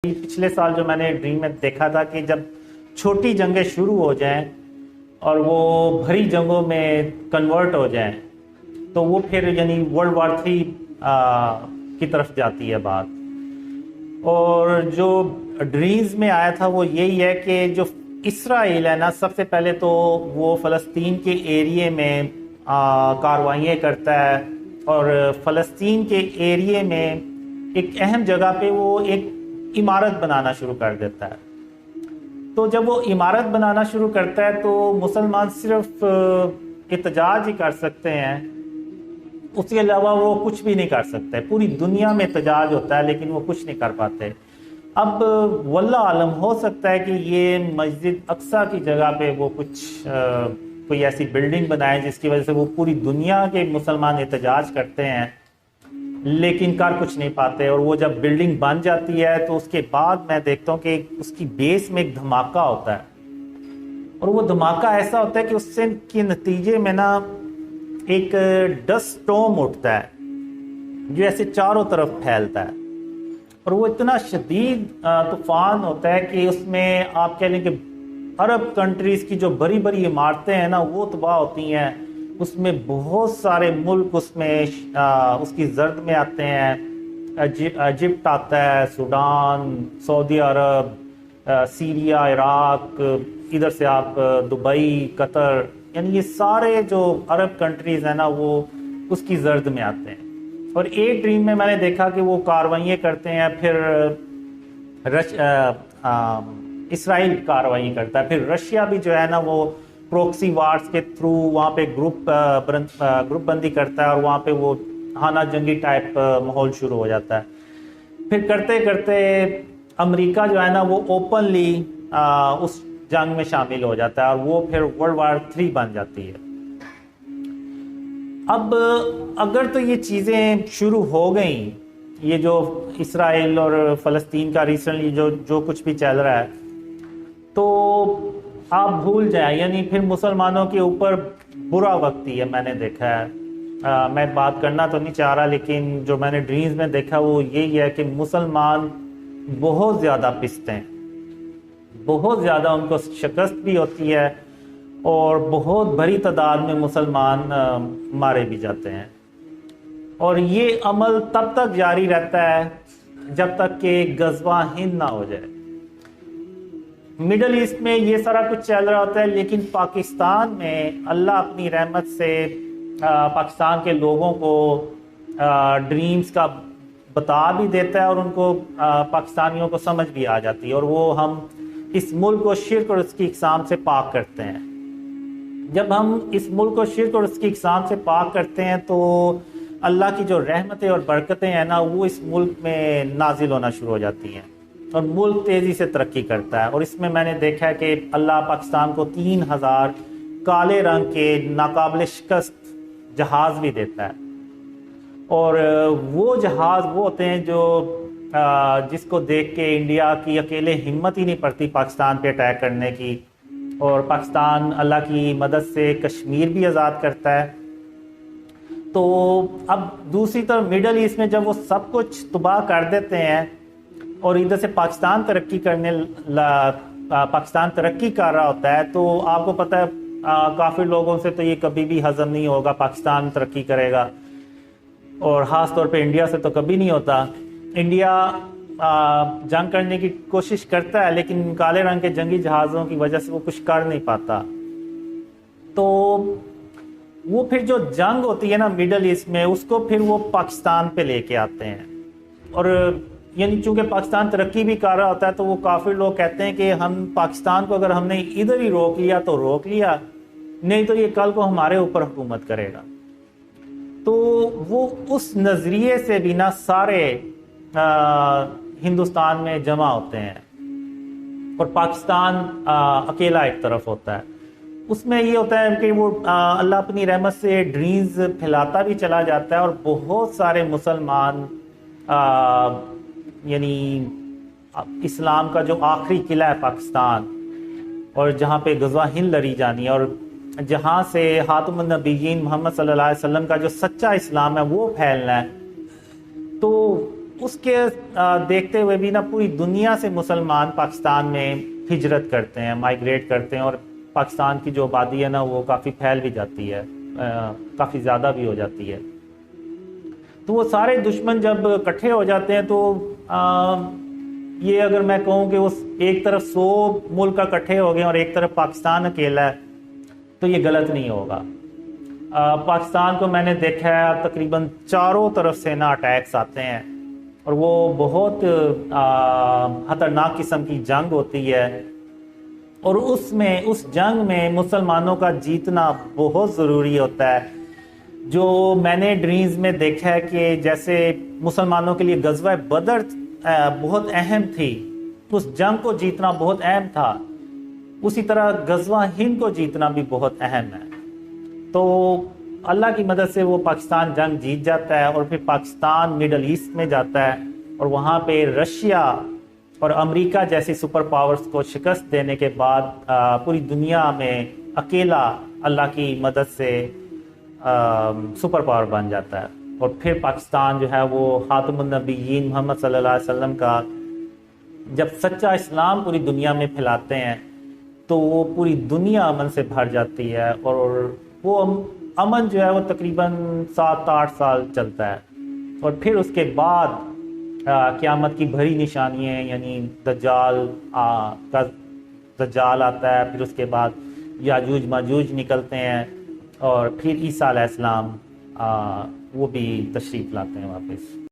پچھلے سال جو میں نے ڈریم میں دیکھا تھا کہ جب چھوٹی جنگیں شروع ہو جائیں اور وہ بھری جنگوں میں کنورٹ ہو جائیں تو وہ پھر یعنی ورلڈ وار 3 کی طرف جاتی ہے بات. اور جو ڈریمز میں آیا تھا وہ یہی ہے کہ جو اسرائیل ہے نا، سب سے پہلے تو وہ فلسطین کے ایریے میں کاروائیاں کرتا ہے اور فلسطین کے ایریے میں ایک اہم جگہ پہ وہ ایک عمارت بنانا شروع کر دیتا ہے. تو جب وہ عمارت بنانا شروع کرتا ہے تو مسلمان صرف احتجاج ہی کر سکتے ہیں، اس کے علاوہ وہ کچھ بھی نہیں کر سکتے. پوری دنیا میں احتجاج ہوتا ہے لیکن وہ کچھ نہیں کر پاتے. اب واللہ عالم، ہو سکتا ہے کہ یہ مسجد اقصیٰ کی جگہ پہ وہ کچھ کوئی ایسی بلڈنگ بنائے جس کی وجہ سے وہ پوری دنیا کے مسلمان احتجاج کرتے ہیں لیکن کر کچھ نہیں پاتے. اور وہ جب بلڈنگ بن جاتی ہے تو اس کے بعد میں دیکھتا ہوں کہ اس کی بیس میں ایک دھماکہ ہوتا ہے، اور وہ دھماکہ ایسا ہوتا ہے کہ اس سے کے نتیجے میں نا ایک ڈسٹ اسٹارم اٹھتا ہے جو ایسے چاروں طرف پھیلتا ہے، اور وہ اتنا شدید طوفان ہوتا ہے کہ اس میں آپ کہہ لیں کہ عرب کنٹریز کی جو بڑی بڑی عمارتیں ہیں نا وہ تباہ ہوتی ہیں. اس میں بہت سارے ملک اس میں اس کی زرد میں آتے ہیں. ایجپٹ آتا ہے، سوڈان، سعودی عرب، سیریا، عراق، ادھر سے آپ دبئی، قطر، یعنی یہ سارے جو عرب کنٹریز ہیں نا وہ اس کی زرد میں آتے ہیں. اور ایک ڈریم میں نے دیکھا کہ وہ کاروائیاں کرتے ہیں، پھر اسرائیل کاروائیاں کرتا ہے، پھر رشیا بھی جو ہے نا وہ پروکسی وارز کے تھرو وہاں پہ گروپ بندی کرتا ہے اور وہاں پہ وہ ہانہ جنگی ٹائپ ماحول شروع ہو جاتا ہے. پھر کرتے کرتے امریکہ جو ہے نا وہ اوپنلی اس جنگ میں شامل ہو جاتا ہے اور وہ پھر ورلڈ وار 3 بن جاتی ہے. اب اگر تو یہ چیزیں شروع ہو گئیں، یہ جو اسرائیل اور فلسطین کا ریسنٹلی جو کچھ بھی چل رہا ہے، تو آپ بھول جائیں، یعنی پھر مسلمانوں کے اوپر برا وقت ہی ہے. میں نے دیکھا ہے، میں بات کرنا تو نہیں چاہ رہا لیکن جو میں نے ڈریمز میں دیکھا وہ یہی ہے کہ مسلمان بہت زیادہ پستے ہیں، بہت زیادہ ان کو شکست بھی ہوتی ہے اور بہت بڑی تعداد میں مسلمان مارے بھی جاتے ہیں. اور یہ عمل تب تک جاری رہتا ہے جب تک کہ غزوہ ہند نہ ہو جائے. مڈل ایسٹ میں یہ سارا کچھ چل رہا ہوتا ہے لیکن پاکستان میں اللہ اپنی رحمت سے پاکستان کے لوگوں کو ڈریمز کا بتا بھی دیتا ہے اور ان کو پاکستانیوں کو سمجھ بھی آ جاتی ہے، اور وہ ہم اس ملک کو شرک اور اس کی اقسام سے پاک کرتے ہیں. جب ہم اس ملک کو شرک اور اس کی اقسام سے پاک کرتے ہیں تو اللہ کی جو رحمتیں اور برکتیں ہیں نا وہ اس ملک میں نازل ہونا شروع ہو جاتی ہیں اور ملک تیزی سے ترقی کرتا ہے. اور اس میں نے دیکھا ہے کہ اللہ پاکستان کو 3000 کالے رنگ کے ناقابل شکست جہاز بھی دیتا ہے، اور وہ جہاز وہ ہوتے ہیں جو جس کو دیکھ کے انڈیا کی اکیلے ہمت ہی نہیں پڑتی پاکستان پہ اٹیک کرنے کی. اور پاکستان اللہ کی مدد سے کشمیر بھی آزاد کرتا ہے. تو اب دوسری طرف مڈل ایسٹ میں جب وہ سب کچھ تباہ کر دیتے ہیں اور ادھر سے پاکستان ترقی کر رہا ہوتا ہے، تو آپ کو پتہ ہے کافی لوگوں سے تو یہ کبھی بھی ہضم نہیں ہوگا پاکستان ترقی کرے گا، اور خاص طور پہ انڈیا سے تو کبھی نہیں ہوتا. انڈیا جنگ کرنے کی کوشش کرتا ہے لیکن کالے رنگ کے جنگی جہازوں کی وجہ سے وہ کچھ کر نہیں پاتا. تو وہ پھر جو جنگ ہوتی ہے نا مڈل ایسٹ میں، اس کو پھر وہ پاکستان پہ لے کے آتے ہیں. اور یعنی چونکہ پاکستان ترقی بھی کر رہا ہوتا ہے تو وہ کافی لوگ کہتے ہیں کہ ہم پاکستان کو اگر ہم نے ادھر ہی روک لیا تو روک لیا، نہیں تو یہ کل کو ہمارے اوپر حکومت کرے گا. تو وہ اس نظریے سے بھی نا سارے ہندوستان میں جمع ہوتے ہیں اور پاکستان اکیلا ایک طرف ہوتا ہے. اس میں یہ ہوتا ہے کہ وہ اللہ اپنی رحمت سے ڈریمز پھیلاتا بھی چلا جاتا ہے اور بہت سارے مسلمان یعنی اسلام کا جو آخری قلعہ ہے پاکستان، اور جہاں پہ غزوہ ہند لڑی جانی ہے اور جہاں سے خاتم النبیین محمد صلی اللہ علیہ وسلم کا جو سچا اسلام ہے وہ پھیلنا ہے، تو اس کے دیکھتے ہوئے بھی نا پوری دنیا سے مسلمان پاکستان میں ہجرت کرتے ہیں، مائیگریٹ کرتے ہیں، اور پاکستان کی جو آبادی ہے نا وہ کافی پھیل بھی جاتی ہے، کافی زیادہ بھی ہو جاتی ہے۔ تو وہ سارے دشمن جب اکٹھے ہو جاتے ہیں تو یہ اگر میں کہوں کہ اس ایک طرف 100 ملک اکٹھے ہو گئے اور ایک طرف پاکستان اکیلا ہے تو یہ غلط نہیں ہوگا۔ پاکستان کو میں نے دیکھا ہے تقریباً چاروں طرف سے نا اٹیکس آتے ہیں، اور وہ بہت خطرناک قسم کی جنگ ہوتی ہے، اور اس جنگ میں مسلمانوں کا جیتنا بہت ضروری ہوتا ہے۔ جو میں نے ڈریمز میں دیکھا ہے کہ جیسے مسلمانوں کے لیے غزوہ بدر بہت اہم تھی، اس جنگ کو جیتنا بہت اہم تھا، اسی طرح غزوہ ہند کو جیتنا بھی بہت اہم ہے۔ تو اللہ کی مدد سے وہ پاکستان جنگ جیت جاتا ہے، اور پھر پاکستان مڈل ایسٹ میں جاتا ہے، اور وہاں پہ رشیا اور امریکہ جیسی سپر پاورز کو شکست دینے کے بعد پوری دنیا میں اکیلا اللہ کی مدد سے سپر پاور بن جاتا ہے، اور پھر پاکستان جو ہے وہ خاتم النبیین محمد صلی اللہ علیہ وسلم کا جب سچا اسلام پوری دنیا میں پھیلاتے ہیں تو وہ پوری دنیا امن سے بھر جاتی ہے، اور وہ امن جو ہے وہ تقریباً 7-8 سال چلتا ہے، اور پھر اس کے بعد قیامت کی بڑی نشانیاں، یعنی دجال آتا ہے، پھر اس کے بعد یاجوج ماجوج نکلتے ہیں، اور پھر عیسیٰ علیہ السلام وہ بھی تشریف لاتے ہیں واپس۔